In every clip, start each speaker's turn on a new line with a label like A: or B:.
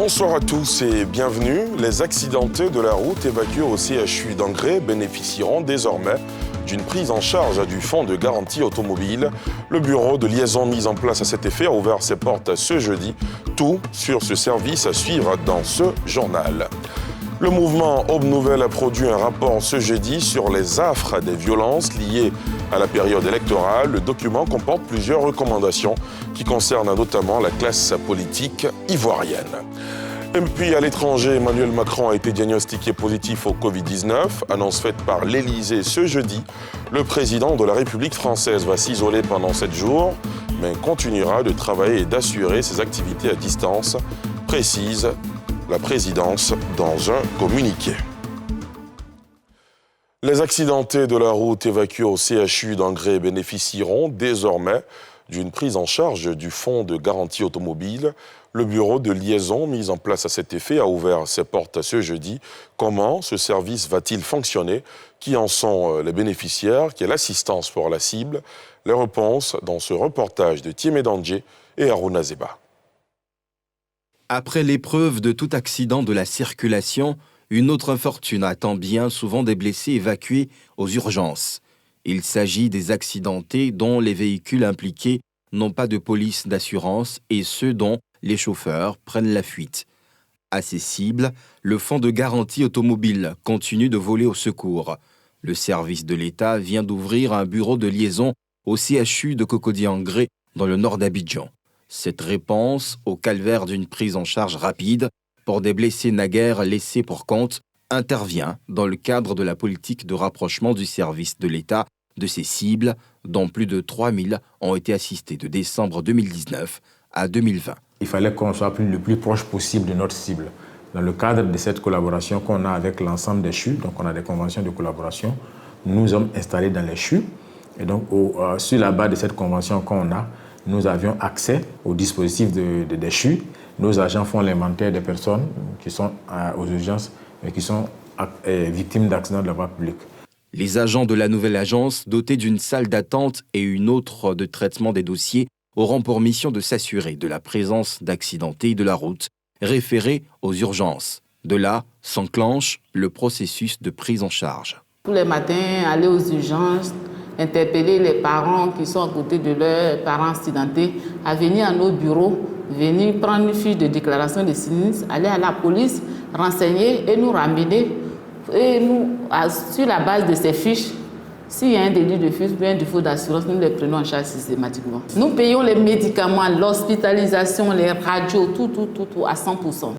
A: Bonsoir à tous et bienvenue. Les accidentés de la route évacués au CHU d'Angré bénéficieront désormais d'une prise en charge du fonds de garantie automobile. Le bureau de liaison mis en place à cet effet a ouvert ses portes ce jeudi. Tout sur ce service à suivre dans ce journal. Le mouvement Aube Nouvelle a produit un rapport ce jeudi sur les affres des violences liées à la période électorale. Le document comporte plusieurs recommandations qui concernent notamment la classe politique ivoirienne. Et puis à l'étranger, Emmanuel Macron a été diagnostiqué positif au Covid-19. Annonce faite par l'Élysée ce jeudi. Le président de la République française va s'isoler pendant 7 jours, mais continuera de travailler et d'assurer ses activités à distance, précise la présidence dans un communiqué. Les accidentés de la route évacués au CHU d'Angré bénéficieront désormais d'une prise en charge du fonds de garantie automobile. Le bureau de liaison mis en place à cet effet a ouvert ses portes ce jeudi. Comment ce service va-t-il fonctionner? Qui en sont les bénéficiaires? Quelle assistance pour la cible? Les réponses dans ce reportage de Tiemé Dandje et Haruna Zeba.
B: Après l'épreuve de tout accident de la circulation, une autre infortune attend bien souvent des blessés évacués aux urgences. Il s'agit des accidentés dont les véhicules impliqués n'ont pas de police d'assurance et ceux dont les chauffeurs prennent la fuite. À ces cibles, le fonds de garantie automobile continue de voler au secours. Le service de l'État vient d'ouvrir un bureau de liaison au CHU de Cocody-Angré dans le nord d'Abidjan. Cette réponse au calvaire d'une prise en charge rapide pour des blessés naguère laissés pour compte intervient dans le cadre de la politique de rapprochement du service de l'État de ses cibles, dont plus de 3000 ont été assistés de décembre 2019 à 2020.
C: Il fallait qu'on soit le plus proche possible de notre cible. Dans le cadre de cette collaboration qu'on a avec l'ensemble des CHU, donc on a des conventions de collaboration, nous sommes installés dans les CHU. Et donc, sur la base de cette convention qu'on a, nous avions accès au dispositif des CHU. Nos agents font l'inventaire des personnes qui sont aux urgences et qui sont victimes d'accidents de la voie publique.
B: Les agents de la nouvelle agence, dotés d'une salle d'attente et une autre de traitement des dossiers, auront pour mission de s'assurer de la présence d'accidentés de la route référés aux urgences. De là s'enclenche le processus de prise en charge.
D: Tous les matins, aller aux urgences, interpeller les parents qui sont à côté de leurs parents accidentés, à venir à nos bureaux, venir prendre une fiche de déclaration de sinistre, aller à la police, renseigner et nous ramener. Et nous, sur la base de ces fiches, s'il y a un délit de fuite ou un défaut d'assurance, nous les prenons en charge systématiquement. Nous payons les médicaments, l'hospitalisation, les radios, tout à 100%.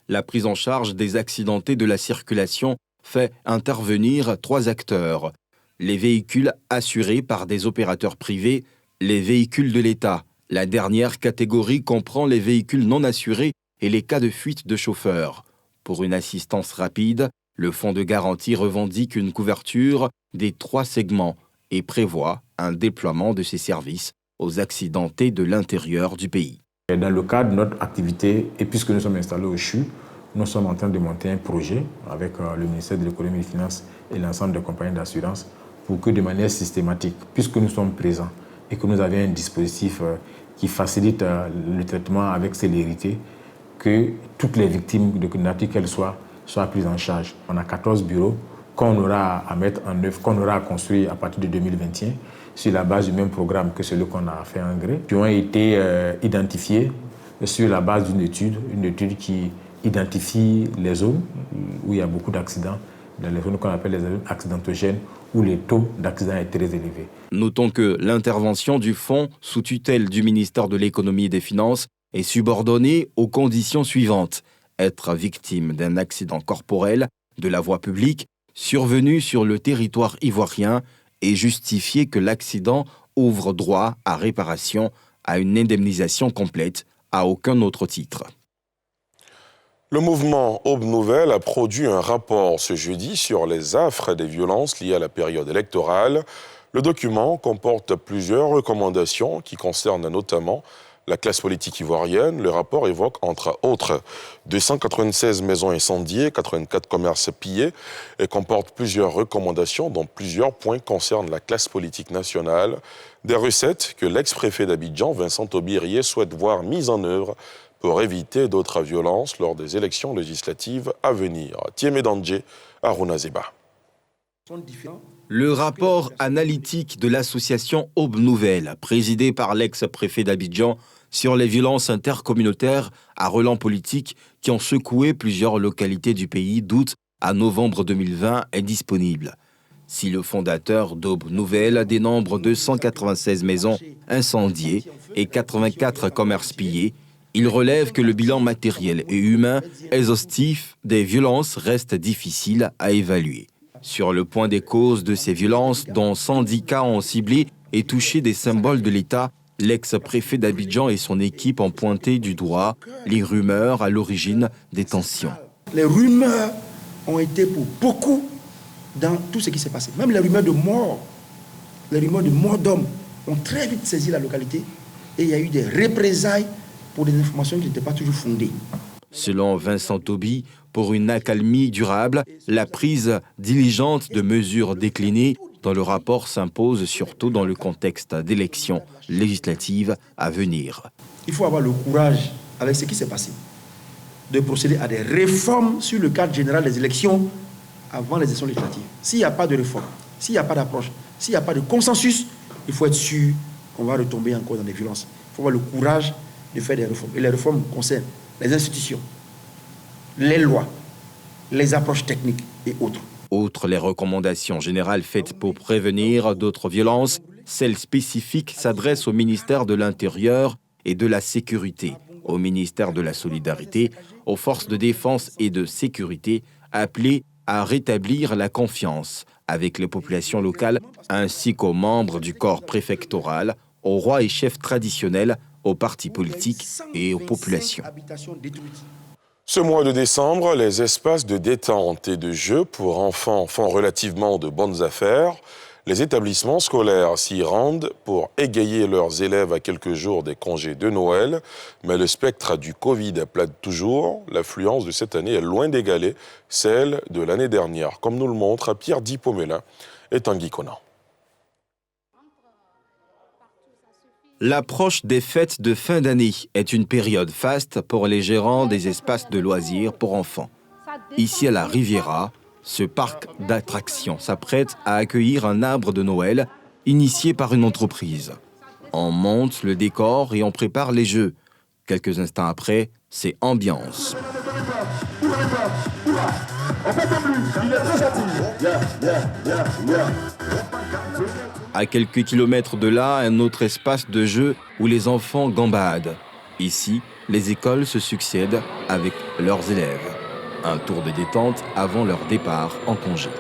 B: La prise en charge des accidentés de la circulation fait intervenir 3 acteurs. Les véhicules assurés par des opérateurs privés, les véhicules de l'État. La dernière catégorie comprend les véhicules non assurés et les cas de fuite de chauffeurs. Pour une assistance rapide, le fonds de garantie revendique une couverture des 3 segments et prévoit un déploiement de ces services aux accidentés de l'intérieur du pays.
C: Dans le cadre de notre activité, et puisque nous sommes installés au CHU, nous sommes en train de monter un projet avec le ministère de l'Économie et des Finances et l'ensemble des compagnies d'assurance pour que de manière systématique, puisque nous sommes présents et que nous avons un dispositif qui facilite le traitement avec célérité, que toutes les victimes de criminalité qu'elles soient prises en charge. On a 14 bureaux qu'on aura à mettre en œuvre, qu'on aura à construire à partir de 2021 sur la base du même programme que celui qu'on a fait en Angré, qui ont été identifiés sur la base d'une étude qui identifie les zones où il y a beaucoup d'accidents, dans les zones qu'on appelle les zones accidentogènes, où les taux d'accidents est très élevés.
B: Notons que l'intervention du fonds sous tutelle du ministère de l'Économie et des Finances est subordonnée aux conditions suivantes. Être victime d'un accident corporel de la voie publique survenu sur le territoire ivoirien et justifier que l'accident ouvre droit à réparation, à une indemnisation complète, à aucun autre titre.
A: Le mouvement Aube Nouvelle a produit un rapport ce jeudi sur les affres des violences liées à la période électorale. Le document comporte plusieurs recommandations qui concernent notamment la classe politique ivoirienne. Le rapport évoque, entre autres, 296 maisons incendiées, 84 commerces pillés et comporte plusieurs recommandations dont plusieurs points concernent la classe politique nationale. Des recettes que l'ex-préfet d'Abidjan, Vincent Aubirier, souhaite voir mises en œuvre pour éviter d'autres violences lors des élections législatives à venir. Tiemé Dandje, Aruna Zeba.
B: Le rapport analytique de l'association Aube Nouvelle, présidée par l'ex-préfet d'Abidjan, sur les violences intercommunautaires à relents politique qui ont secoué plusieurs localités du pays d'août à novembre 2020 est disponible. Si le fondateur d'Aube Nouvelle dénombre 296 maisons incendiées et 84 commerces pillés, il relève que le bilan matériel et humain exhaustif des violences reste difficile à évaluer. Sur le point des causes de ces violences, dont 110 cas ont ciblé et touché des symboles de l'État, l'ex-préfet d'Abidjan et son équipe ont pointé du doigt les rumeurs à l'origine des tensions.
E: Les rumeurs ont été pour beaucoup dans tout ce qui s'est passé. Même les rumeurs de mort d'hommes ont très vite saisi la localité et il y a eu des représailles pour des informations qui n'étaient pas toujours fondées.
B: Selon Vincent Toby, pour une accalmie durable, la prise diligente de mesures déclinées dans le rapport s'impose surtout dans le contexte d'élections législatives à venir.
E: Il faut avoir le courage, avec ce qui s'est passé, de procéder à des réformes sur le cadre général des élections avant les élections législatives. S'il n'y a pas de réforme, s'il n'y a pas d'approche, s'il n'y a pas de consensus, il faut être sûr qu'on va retomber encore dans des violences. Il faut avoir le courage de faire des réformes. Et les réformes concernent les institutions, les lois, les approches techniques et autres.
B: Outre les recommandations générales faites pour prévenir d'autres violences, celles spécifiques s'adressent au ministère de l'Intérieur et de la Sécurité, au ministère de la Solidarité, aux forces de défense et de sécurité, appelées à rétablir la confiance avec les populations locales ainsi qu'aux membres du corps préfectoral, aux rois et chefs traditionnels, aux partis politiques et aux populations.
A: Ce mois de décembre, les espaces de détente et de jeu pour enfants font relativement de bonnes affaires. Les établissements scolaires s'y rendent pour égayer leurs élèves à quelques jours des congés de Noël. Mais le spectre du Covid plane toujours. L'affluence de cette année est loin d'égaler celle de l'année dernière, comme nous le montre Pierre Dipomelin et Tanguy Conan.
B: L'approche des fêtes de fin d'année est une période faste pour les gérants des espaces de loisirs pour enfants. Ici à la Riviera, ce parc d'attractions s'apprête à accueillir un arbre de Noël initié par une entreprise. On monte le décor et on prépare les jeux. Quelques instants après, c'est ambiance. À quelques kilomètres de là, un autre espace de jeu où les enfants gambadent. Ici, les écoles se succèdent avec leurs élèves. Un tour de détente avant leur départ en congé.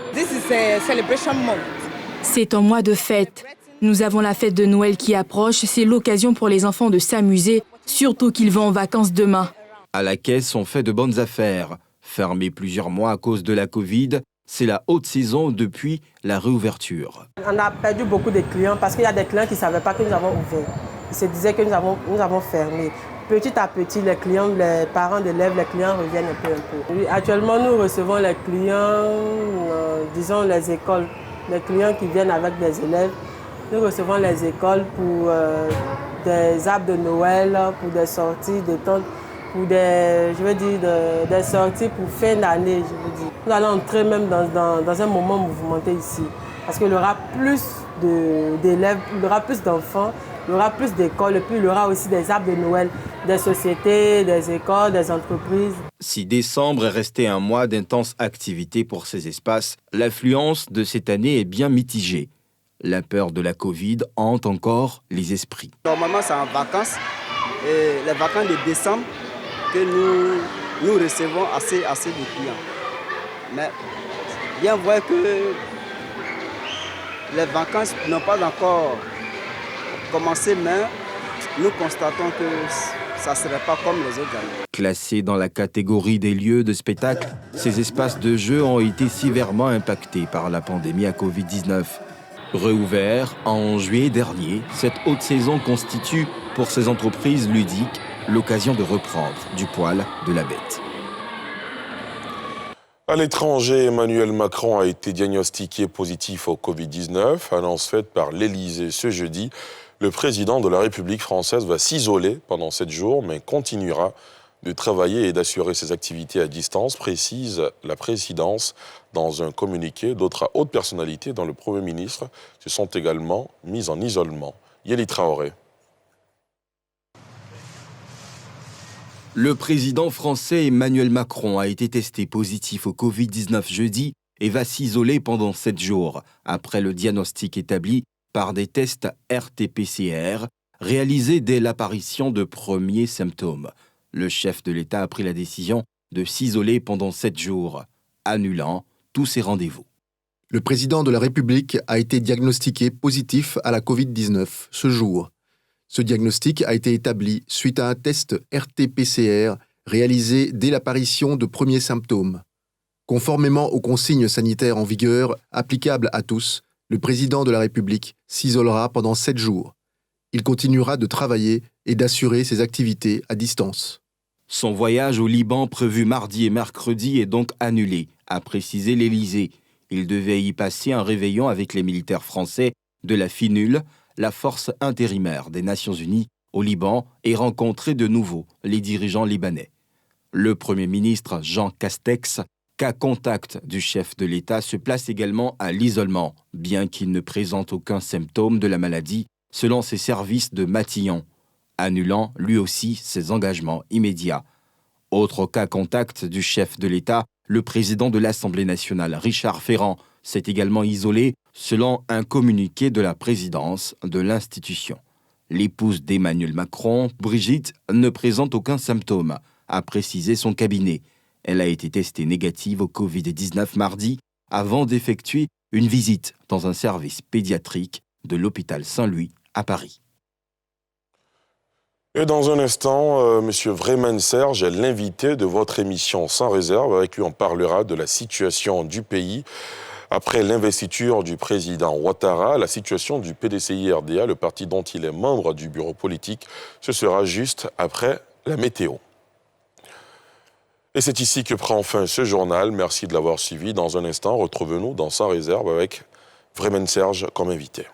F: C'est un mois de fête. Nous avons la fête de Noël qui approche. C'est l'occasion pour les enfants de s'amuser, surtout qu'ils vont en vacances demain.
B: À la caisse, on fait de bonnes affaires. Fermé plusieurs mois à cause de la Covid, c'est la haute saison depuis la réouverture.
G: On a perdu beaucoup de clients parce qu'il y a des clients qui ne savaient pas que nous avons ouvert. Ils se disaient que nous avons fermé. Petit à petit, les clients, les parents d'élèves, les clients reviennent un peu. Oui, actuellement, nous recevons les clients, disons les écoles, les clients qui viennent avec des élèves. Nous recevons les écoles pour des arbres de Noël, pour des sorties de tentes, pour des sorties pour fin d'année, je veux dire. Nous allons entrer même dans un moment mouvementé ici, parce qu'il y aura plus d'élèves, il y aura plus d'enfants, il y aura plus d'écoles, et puis il y aura aussi des arbres de Noël, des sociétés, des écoles, des entreprises.
B: Si décembre est resté un mois d'intense activité pour ces espaces, l'affluence de cette année est bien mitigée. La peur de la Covid hante encore les esprits.
H: Normalement, c'est en vacances, et les vacances de décembre, que nous recevons assez de clients. Mais bien voir que les vacances n'ont pas encore commencé, mais nous constatons que ça ne serait pas comme les autres années.
B: Classés dans la catégorie des lieux de spectacle, ces espaces de jeu ont été sévèrement impactés par la pandémie à Covid-19. Réouvert en juillet dernier, cette haute saison constitue pour ces entreprises ludiques l'occasion de reprendre du poil de la bête.
A: À l'étranger, Emmanuel Macron a été diagnostiqué positif au Covid-19, annonce faite par l'Élysée ce jeudi. Le président de la République française va s'isoler pendant 7 jours, mais continuera de travailler et d'assurer ses activités à distance, précise la présidence dans un communiqué. D'autres hautes personnalités, dont le Premier ministre, se sont également mises en isolement. Yeli Traoré.
B: Le président français Emmanuel Macron a été testé positif au Covid-19 jeudi et va s'isoler pendant 7 jours après le diagnostic établi par des tests RT-PCR réalisés dès l'apparition de premiers symptômes. Le chef de l'État a pris la décision de s'isoler pendant 7 jours, annulant tous ses rendez-vous.
I: Le président de la République a été diagnostiqué positif à la Covid-19 ce jour. Ce diagnostic a été établi suite à un test RT-PCR réalisé dès l'apparition de premiers symptômes. Conformément aux consignes sanitaires en vigueur applicables à tous, le président de la République s'isolera pendant 7 jours. Il continuera de travailler et d'assurer ses activités à distance.
B: Son voyage au Liban prévu mardi et mercredi est donc annulé, a précisé l'Élysée. Il devait y passer un réveillon avec les militaires français de la FINUL, la force intérimaire des Nations Unies au Liban, et rencontrer de nouveau les dirigeants libanais. Le Premier ministre Jean Castex, cas contact du chef de l'État, se place également à l'isolement, bien qu'il ne présente aucun symptôme de la maladie, selon ses services de Matignon, annulant lui aussi ses engagements immédiats. Autre cas contact du chef de l'État, le président de l'Assemblée nationale, Richard Ferrand, s'est également isolé selon un communiqué de la présidence de l'institution. L'épouse d'Emmanuel Macron, Brigitte, ne présente aucun symptôme, a précisé son cabinet. Elle a été testée négative au Covid-19 mardi avant d'effectuer une visite dans un service pédiatrique de l'hôpital Saint-Louis à Paris.
A: Et dans un instant, M. Vraimen Serge est l'invité de votre émission Sans réserve. Avec lui, on parlera de la situation du pays après l'investiture du président Ouattara, la situation du PDCI-RDA, le parti dont il est membre du bureau politique. Ce sera juste après la météo. Et c'est ici que prend fin ce journal. Merci de l'avoir suivi. Dans un instant, retrouvez-nous dans Sans réserve avec Vraimen Serge comme invité.